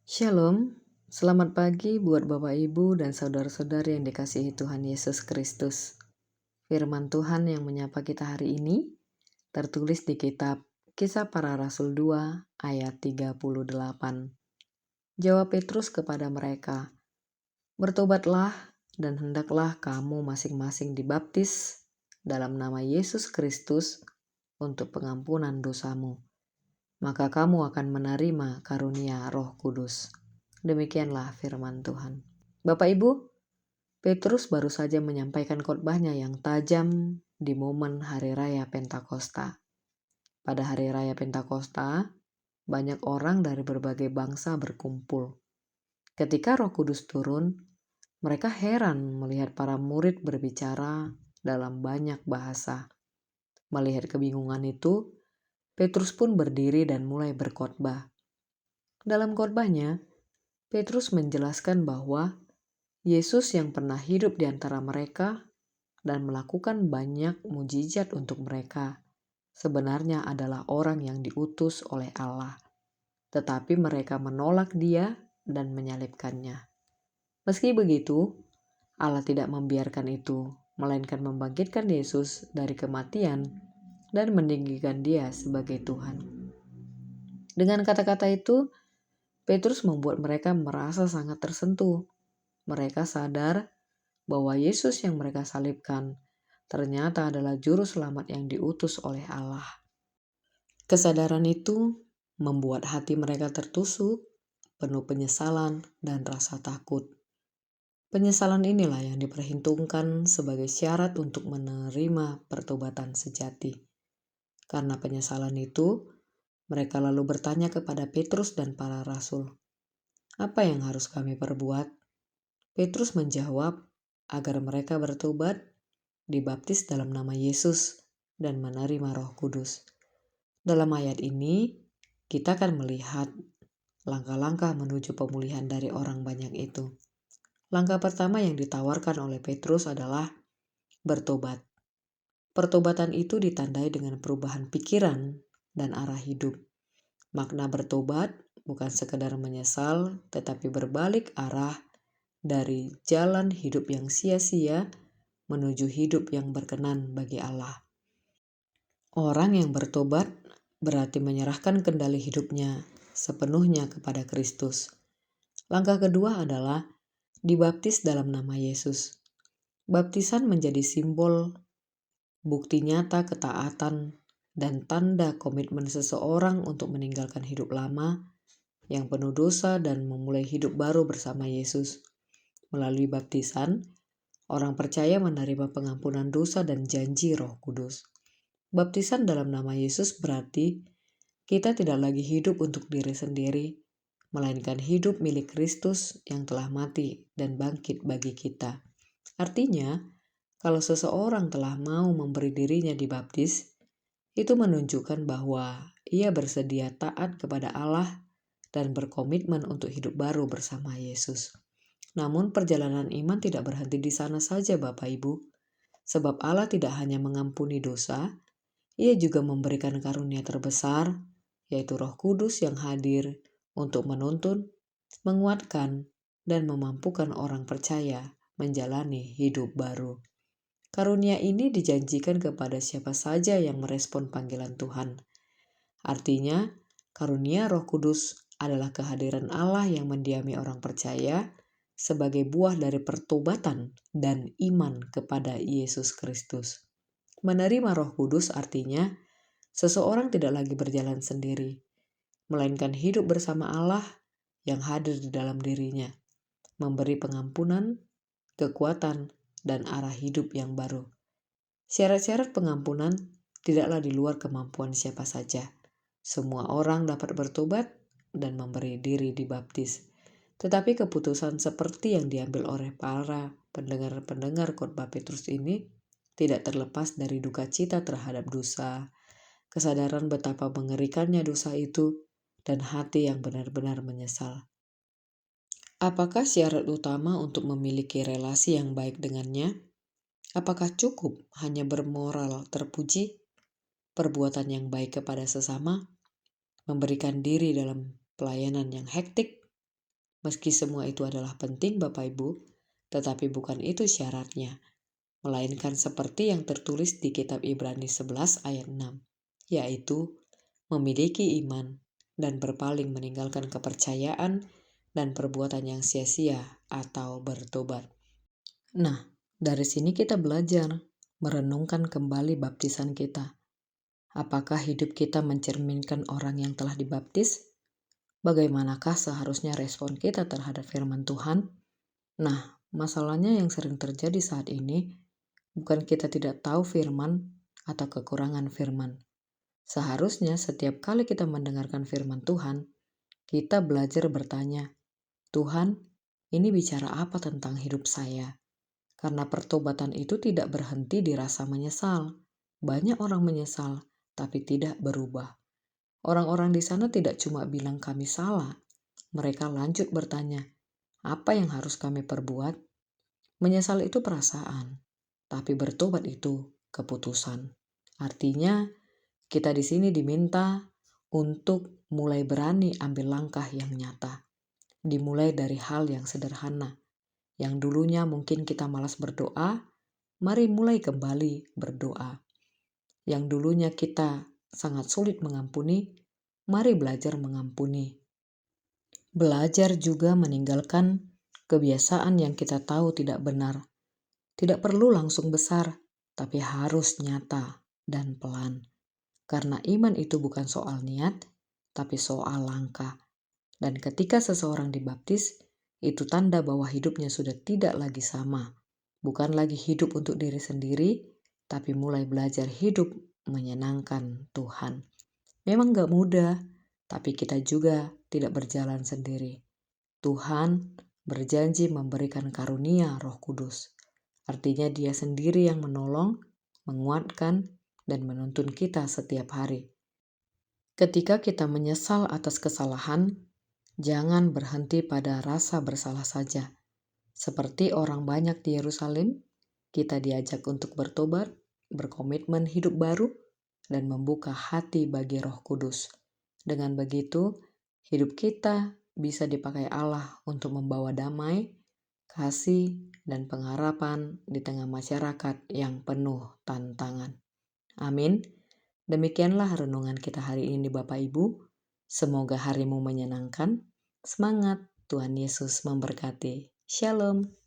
Shalom, selamat pagi buat Bapak Ibu dan saudara-saudari yang dikasihi Tuhan Yesus Kristus. Firman Tuhan yang menyapa kita hari ini tertulis di kitab Kisah Para Rasul 2 ayat 38. Jawab Petrus kepada mereka, "Bertobatlah dan hendaklah kamu masing-masing dibaptis dalam nama Yesus Kristus untuk pengampunan dosamu. Maka kamu akan menerima karunia Roh Kudus." Demikianlah firman Tuhan. Bapak Ibu, Petrus baru saja menyampaikan khotbahnya yang tajam di momen Hari Raya Pentakosta. Pada Hari Raya Pentakosta, banyak orang dari berbagai bangsa berkumpul. Ketika Roh Kudus turun, mereka heran melihat para murid berbicara dalam banyak bahasa. Melihat kebingungan itu, Petrus pun berdiri dan mulai berkhotbah. Dalam khotbahnya, Petrus menjelaskan bahwa Yesus yang pernah hidup di antara mereka dan melakukan banyak mujizat untuk mereka sebenarnya adalah orang yang diutus oleh Allah. Tetapi mereka menolak Dia dan menyalibkannya. Meski begitu, Allah tidak membiarkan itu, melainkan membangkitkan Yesus dari kematian dan meninggikan Dia sebagai Tuhan. Dengan kata-kata itu, Petrus membuat mereka merasa sangat tersentuh. Mereka sadar bahwa Yesus yang mereka salibkan ternyata adalah juru selamat yang diutus oleh Allah. Kesadaran itu membuat hati mereka tertusuk, penuh penyesalan dan rasa takut. Penyesalan inilah yang diperhitungkan sebagai syarat untuk menerima pertobatan sejati. Karena penyesalan itu, mereka lalu bertanya kepada Petrus dan para rasul, "Apa yang harus kami perbuat?" Petrus menjawab agar mereka bertobat, dibaptis dalam nama Yesus, dan menerima Roh Kudus. Dalam ayat ini, kita akan melihat langkah-langkah menuju pemulihan dari orang banyak itu. Langkah pertama yang ditawarkan oleh Petrus adalah bertobat. Pertobatan itu ditandai dengan perubahan pikiran dan arah hidup. Makna bertobat bukan sekedar menyesal, tetapi berbalik arah dari jalan hidup yang sia-sia menuju hidup yang berkenan bagi Allah. Orang yang bertobat berarti menyerahkan kendali hidupnya sepenuhnya kepada Kristus. Langkah kedua adalah dibaptis dalam nama Yesus. Baptisan menjadi simbol, bukti nyata ketaatan, dan tanda komitmen seseorang untuk meninggalkan hidup lama yang penuh dosa dan memulai hidup baru bersama Yesus. Melalui baptisan, orang percaya menerima pengampunan dosa dan janji Roh Kudus. Baptisan dalam nama Yesus berarti kita tidak lagi hidup untuk diri sendiri, melainkan hidup milik Kristus yang telah mati dan bangkit bagi kita. Artinya, kalau seseorang telah mau memberi dirinya dibaptis, itu menunjukkan bahwa ia bersedia taat kepada Allah dan berkomitmen untuk hidup baru bersama Yesus. Namun perjalanan iman tidak berhenti di sana saja Bapak Ibu. Sebab Allah tidak hanya mengampuni dosa, Ia juga memberikan karunia terbesar, yaitu Roh Kudus yang hadir untuk menuntun, menguatkan, dan memampukan orang percaya menjalani hidup baru. Karunia ini dijanjikan kepada siapa saja yang merespon panggilan Tuhan. Artinya, karunia Roh Kudus adalah kehadiran Allah yang mendiami orang percaya sebagai buah dari pertobatan dan iman kepada Yesus Kristus. Menerima Roh Kudus artinya seseorang tidak lagi berjalan sendiri, melainkan hidup bersama Allah yang hadir di dalam dirinya, memberi pengampunan, kekuatan, dan arah hidup yang baru. Syarat-syarat pengampunan tidaklah di luar kemampuan siapa saja. Semua orang dapat bertobat dan memberi diri dibaptis. Tetapi keputusan seperti yang diambil oleh para pendengar-pendengar khotbah Petrus ini tidak terlepas dari duka cita terhadap dosa, kesadaran betapa mengerikannya dosa itu, dan hati yang benar-benar menyesal. Apakah syarat utama untuk memiliki relasi yang baik dengannya? Apakah cukup hanya bermoral terpuji, perbuatan yang baik kepada sesama, memberikan diri dalam pelayanan yang hektik, Meski semua itu adalah penting Bapak Ibu, tetapi bukan itu syaratnya, melainkan seperti yang tertulis di kitab Ibrani 11 ayat 6, yaitu memiliki iman dan berpaling meninggalkan kepercayaan dan perbuatan yang sia-sia atau bertobat. Nah, dari sini kita belajar merenungkan kembali baptisan kita. Apakah hidup kita mencerminkan orang yang telah dibaptis? Bagaimanakah seharusnya respon kita terhadap firman Tuhan? Nah, masalahnya yang sering terjadi saat ini bukan kita tidak tahu firman atau kekurangan firman. Seharusnya setiap kali kita mendengarkan firman Tuhan, kita belajar bertanya, Tuhan, ini bicara apa tentang hidup saya? Karena pertobatan itu tidak berhenti di rasa menyesal. Banyak orang menyesal, tapi tidak berubah. Orang-orang di sana tidak cuma bilang kami salah. Mereka lanjut bertanya, apa yang harus kami perbuat? Menyesal itu perasaan, tapi bertobat itu keputusan. Artinya, kita di sini diminta untuk mulai berani ambil langkah yang nyata. Dimulai dari hal yang sederhana. Yang dulunya mungkin kita malas berdoa, mari mulai kembali berdoa. Yang dulunya kita sangat sulit mengampuni, mari belajar mengampuni. Belajar juga meninggalkan kebiasaan yang kita tahu tidak benar. Tidak perlu langsung besar, tapi harus nyata dan pelan. Karena iman itu bukan soal niat, tapi soal langkah. Dan ketika seseorang dibaptis, itu tanda bahwa hidupnya sudah tidak lagi sama. Bukan lagi hidup untuk diri sendiri, tapi mulai belajar hidup menyenangkan Tuhan. Memang gak mudah, tapi kita juga tidak berjalan sendiri. Tuhan berjanji memberikan karunia Roh Kudus. Artinya Dia sendiri yang menolong, menguatkan, dan menuntun kita setiap hari. Ketika kita menyesal atas kesalahan, jangan berhenti pada rasa bersalah saja. Seperti orang banyak di Yerusalem, kita diajak untuk bertobat, berkomitmen hidup baru, dan membuka hati bagi Roh Kudus. Dengan begitu, hidup kita bisa dipakai Allah untuk membawa damai, kasih, dan pengharapan di tengah masyarakat yang penuh tantangan. Amin. Demikianlah renungan kita hari ini Bapak Ibu. Semoga harimu menyenangkan. Semangat, Tuhan Yesus memberkati. Shalom.